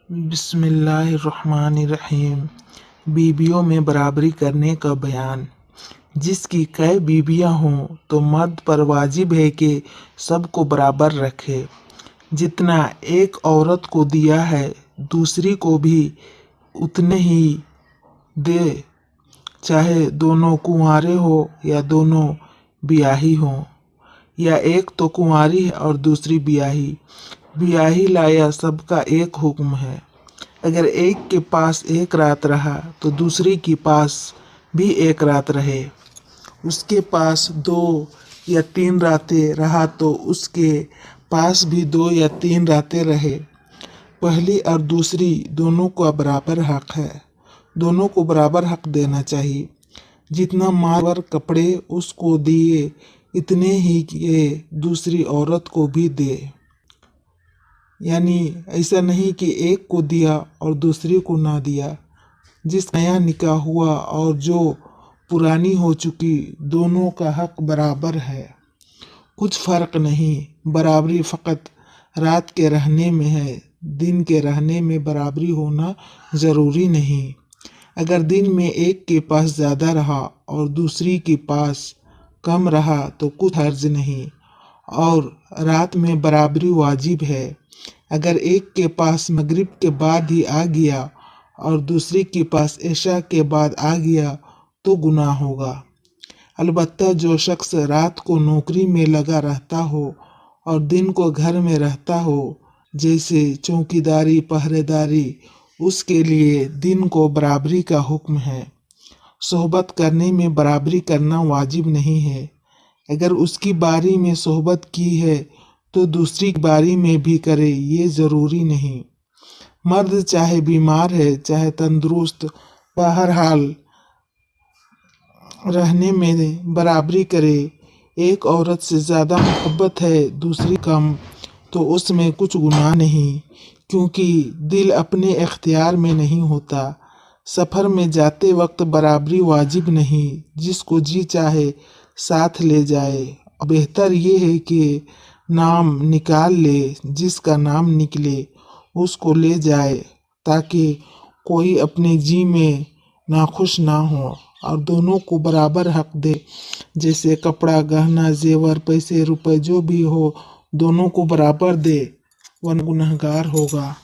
बिस्मिल्लाहिर्रहमानिर्रहीम। बीवियों में बराबरी करने का बयान। जिसकी कई बीवियां हों तो मर्द पर वाजिब है कि सबको बराबर रखे। जितना एक औरत को दिया है दूसरी को भी उतने ही दे, चाहे दोनों कुंवारे हो या दोनों ब्याही हों, या एक तो कुंवारी है और दूसरी ब्याही लाया सबका एक हुक्म है। अगर एक के पास एक रात रहा तो दूसरी के पास भी एक रात रहे। उसके पास 2 या 3 रातें रहा तो उसके पास भी 2 या 3 रातें रहे। पहली और दूसरी दोनों का बराबर हक है। दोनों को बराबर हक देना चाहिए। जितना माल और कपड़े उसको दिए इतने ही ये दूसरी औरत को भी दे। यानी ऐसा नहीं कि एक को दिया और दूसरी को ना दिया। जिस नया निकाह हुआ और जो पुरानी हो चुकी, दोनों का हक बराबर है। कुछ फर्क नहीं, बराबरी फ़कत रात के रहने में है। दिन के रहने में बराबरी होना ज़रूरी नहीं। अगर दिन में एक के पास ज़्यादा रहा और दूसरी के पास कम रहा तो कुछ हर्ज नहीं, और रात में बराबरी वाजिब है। अगर एक के पास मगरिब के बाद ही आ गया और दूसरी के पास इशा के बाद आ गया तो गुनाह होगा। अलबत्ता जो शख्स रात को नौकरी में लगा रहता हो और दिन को घर में रहता हो, जैसे चौकीदारी पहरेदारी, उसके लिए दिन को बराबरी का हुक्म है। सोहबत करने में बराबरी करना वाजिब नहीं है। अगर उसकी बारी में सोहबत की है तो दूसरी बारी में भी करे, ये ज़रूरी नहीं। मर्द चाहे बीमार है चाहे तंदुरुस्त, बहरहाल रहने में बराबरी करे। एक औरत से ज़्यादा मोहब्बत है दूसरी कम तो उसमें कुछ गुनाह नहीं, क्योंकि दिल अपने इख्तियार में नहीं होता। सफ़र में जाते वक्त बराबरी वाजिब नहीं, जिसको जी चाहे साथ ले जाए। बेहतर ये है कि नाम निकाल ले, जिसका नाम निकले उसको ले जाए, ताकि कोई अपने जी में नाखुश ना हो और दोनों को बराबर हक दे। जैसे कपड़ा गहना जेवर पैसे रुपए जो भी हो, दोनों को बराबर दे, वरना गुनहगार होगा।